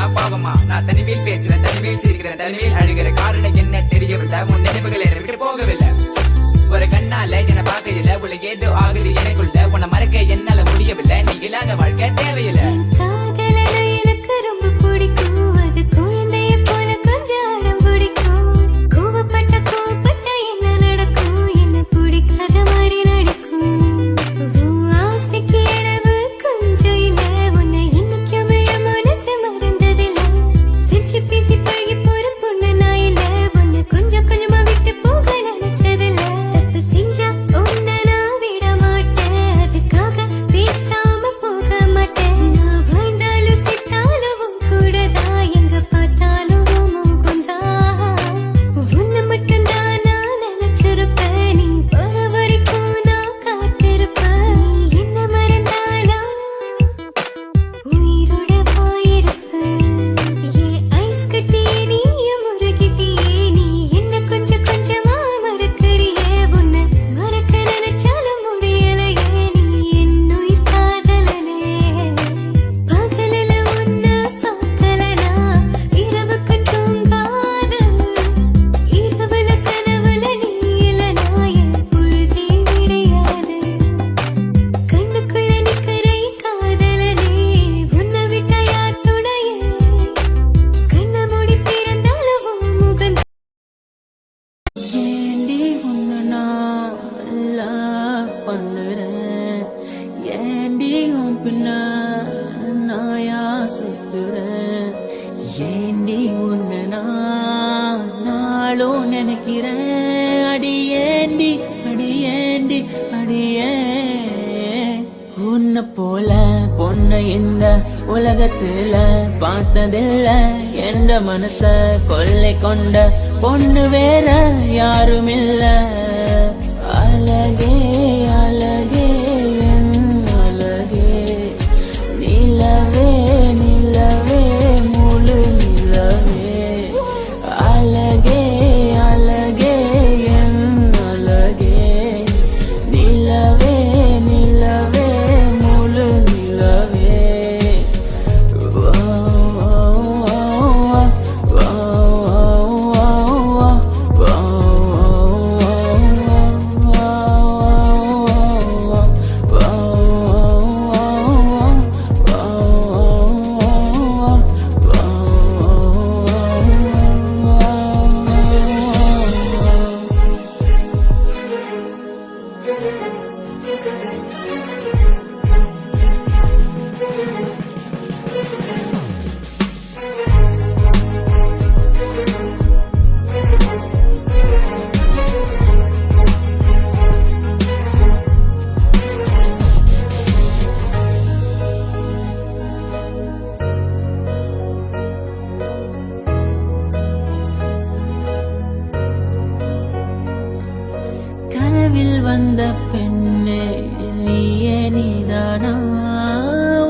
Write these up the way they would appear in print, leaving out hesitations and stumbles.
நான் பாவமா நான் தனிமையில் பேசுறேன் தனிமையில் சிரிக்கிறேன் தனிமையில் அழுகிற காரணம் என்ன தெரியவில்லை உன் நினைவுகளை விட்டு போகவில்லை ஒரு கண்ணால என்ன பார்க்கல உள்ள ஏதோ ஆகுது எனக்குள்ள உன்னை மறக்க என்னால முடியவில்லை நீ இல்லாத வாழ்க்கை தேவையில்லை எனக்கு ரொம்ப பிடிக்கும் அது குழந்தைய போல கொஞ்சம் அடம் பிடிக்கும் கோவப்பட்ட கோவப்பட்ட என்ன நடக்கும் என்ன பிடிக்காத மாதிரி நடிக்கும் ஆசைக்கு அளவு கொஞ்சம் இல்ல உன்னை இன்னைக்குமே மனசு மறந்ததில்ல சிரிச்சு பேசி பழகி போற பொண்ணு நான் இல்ல உன்னை கொஞ்சம் கொஞ்சமா விட்டு போக நினைச்சதில்ல தப்பு செஞ்சா உன்னை நான் விட மாட்டேன் அதுக்காக பேசாம போக மாட்டேன் நான் வாழ்ந்தாலும் சித்தாலும் உன் கூடதான் எங்க பார்த்தாலும் முகுந்தா உன்னை மட்டும்தான் நான் நினைச்சிருப்பேன் நீ வர வரைக்கும் நான் காத்திருப்பேன் நீ என்ன மறந்தானா உயிரோட போயிருப்பேன் ஏ ஐஸ் கட்டியே நீயும் முருகிட்டியே நீ என்ன கொஞ்சம் கொஞ்சமா மறக்கறியே உன்னை மறக்க நினைச்சாலும் முடியலையே நீ என் உயிர் காதலனே பகலில உன்னை பார்க்கலனா இரவுக்கு தூங்காத இரவுல கனவுல நீ இல்லனா என் பொழுதே விடையாது கண்ணுக்குள்ள நிக்கிற காதலனே உன்னை விட்டா யார் துணையே கண்ண மூடி திறந்தாலும் உன் முகம் ஏண்டி உன்னை நான் love பண்ணுறேன் ஏண்டி உன் பின்ன நாயா சுத்துறேன் ஏண்டி உன்னை நான் நாளும் நினைக்கிறேன் அடியேண்டி அடியேண்டி அடியே உன்னை போல பொண்ணை இந்த உலகத்துல பார்த்ததில்ல என்ற மனச கொள்ளை கொண்ட பொண்ணு வேற யாரும் இல்ல அழகே அழகே என் அழகே நிலவே நிலவே முழு நிலவே அழகே அழகே என் அழகே நிலவே நிலவே முழு நிலவே கனவில் வந்த பெண்ணே நீயே நீதானா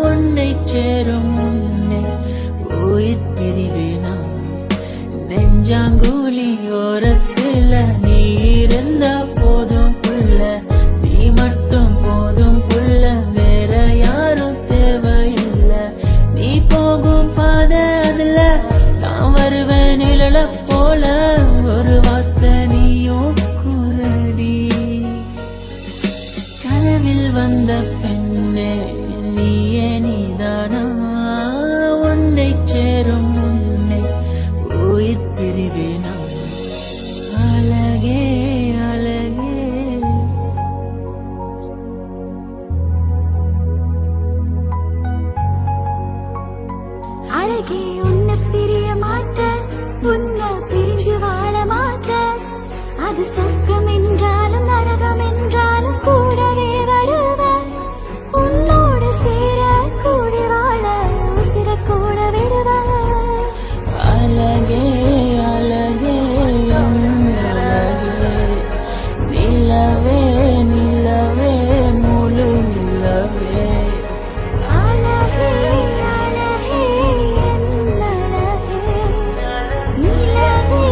உன்னை சேரும் முன்னே உயிர் பிரிவேனா நெஞ்சாங்குழி ஓரத்துல நீ இருந்தா போதும் புள்ள நீ மட்டும் போதும் புள்ள வேற யாரும் தேவையில்லை நீ போகும் பாதை அதுல நான் வருவேன் நிழல போல ஒரு வார்த்தை நீயும் குரடி கனவில் வந்த பெண்ணே நீயே நீதானா உன்னை சேரும் முன்னே உயிர் பிரிவேனா அழகே அழகே அழகே உன்னை பிரிய மாட்டேன் உன்னை பிரிஞ்சு வாழ மாட்டேன் அது சொர்க்கம் என்றாலும் நரகம் என்றாலும் கூடவே வருவேன் உன்னோடு சேர கூடி வாழ உசிர கூட விடுவேன் அழகே அழகே என் அழகே நிலவே நிலவே முழு நிலவே அழகே அழகே என் அழகே நிலவே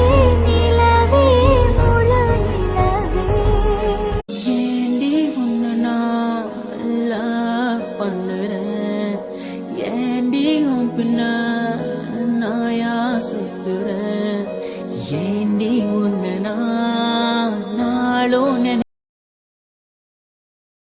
நிலவே முழு நிலவே ஏண்டி உன்னை நான் love பண்ணுறேன் ஏண்டி உன் பின்ன